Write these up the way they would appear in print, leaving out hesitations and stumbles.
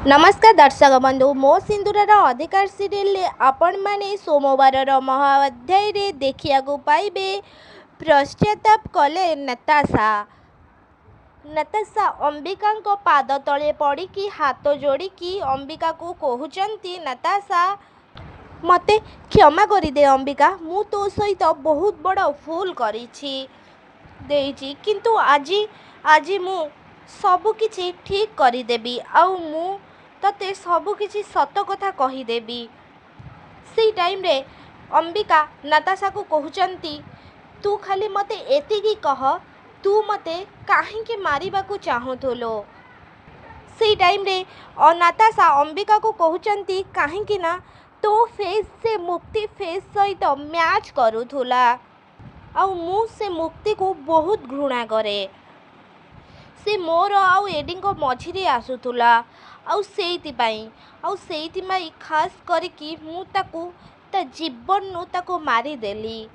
नमस्कार दर्शक बंधु मो सिंदूरर अधिकार सीरियल आपण माने सोमवार महाअध्याय रे देखिया पाइबे। पश्चाताप कले नताशा। नताशा अंबिका पाद तले पड़ी हाथ जोड़ी अंबिका को कहउचंती, नताशा मते क्षमा कर दे अंबिका, मु तो सहित बहुत बड़ भूल करिछि देइछि, किंतु आजी मु सबु किछि ठीक करदेबी। आउ मु तते सबु किछि सत कथा कहीदेबी। से टाइम रे अंबिका नताशा को कहउचंती, तू खाली मते एतिकी कह, तू मते काहेकि मारिबा को चाहुथुलो। से टाइम रे नताशा अंबिका को कहउचंती, काहेकि ना तो फेस से मुक्ति फेस सहित मैच करूथुला, आउ मु से मुक्ति को बहुत घृणा करे। से मोर आउ एडिंग मझिरे आसुथुला, आउ सेइथिपाई खास करिकी मु ताकू ता जीवन नु ताको मारिदेली।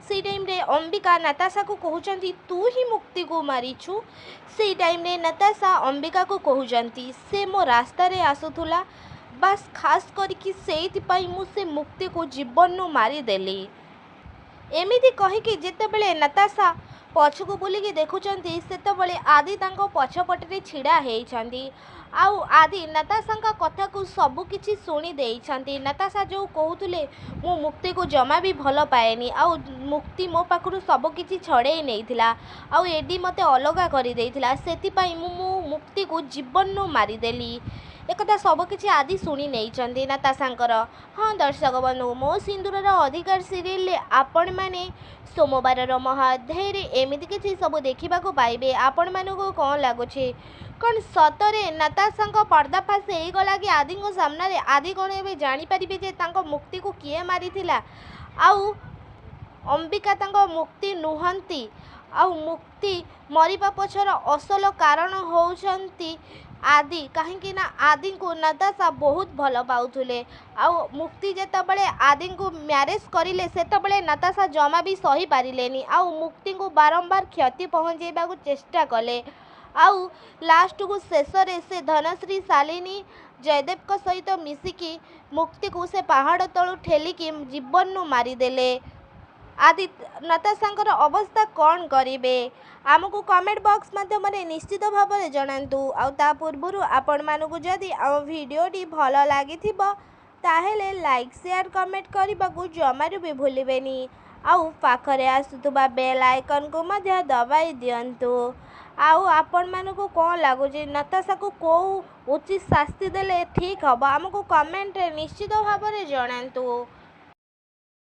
से टाइम रे अंबिका नताशा को कहउचंती, तू ही मुक्ति को मारिछु। से टाइम रे नताशा अंबिका को कहउचंती, से मो रास्ता रे आसुथुला, बस खास करिकी सेइथिपाई मु से मुक्ति को जीवन नु मारिदेली। एमिति कहिकी जेतेबेले नताशा पछको बुलिकी देखुचंती, सेतेबेले आदि तांको पछपटे छिड़ा हेइछंती। आउ आदि नताशा कथा को सबु किछि सुनी देइछंती। नताशा जो कहउथुले मु मुक्ति को जमा भी भल पाएनी, आउ मुक्ति मो पाखरु सबु किछि छड़ेई नेइथिला, आउ एडी मते अलगा करि देइथिला, सेतिपाई मु मुक्ति को जीवन नु मारिदेली। एकथा सब किछि आदि शुणी नहीं नताशांकर। हाँ दर्शक बंधु, मो सिंदूरर अधिकार सीरियल आपण माने सोमवार महाअध्याय रे एमिति किछि सब देखा पाइबे। आपण मानकु कौन लगुछि, कौन सतरे नताशा पर्दाफाश हो गला कि आदि सामने आदि कौन ए जानीपारे जे तांको मुक्ति को किए मारिथिला, आउ अंबिका तांको मुक्ति नुहंती, आउ मुक्ति मरिबा पछर असल कारण होउछंती आदि। कहीं ना आदि को नताशा बहुत भल पाउथुले, आउ मुक्ति जेतेबेले आदि को मैरेज करिले सेतेबेले नताशा जमा भी सही पारिलेनी, आउ मुक्ति को बारंबार क्षति पहुंचेबा को चेष्टा कले। आउ लास्ट को शेष रे से धनश्री शालिनी जयदेव को सहित मिसिकी मुक्ति को से पहाड़ तलू ठेलिकी जीवन नु मारिदेले। आदि नताशांकर अवस्था कौन करिवे, आमको कमेंट बॉक्स माध्यम निश्चित भाव में जनातु। आउ ता पूर्व आपण मानकु जदि आम भिडियोटी भल लागिथिबो ताहेले लाइक शेयर कमेंट करने को जमारू भी भूलिबेनी। आउ पाखरे आसुतुबा बेल आइकन को मध्य दबाई दियंतु। आउ आपण मानकु कौन लगुची, नताशा को कौ उचित शास्ति देले ठीक हम, आमको कमेंट निश्चित भाव में जनातु।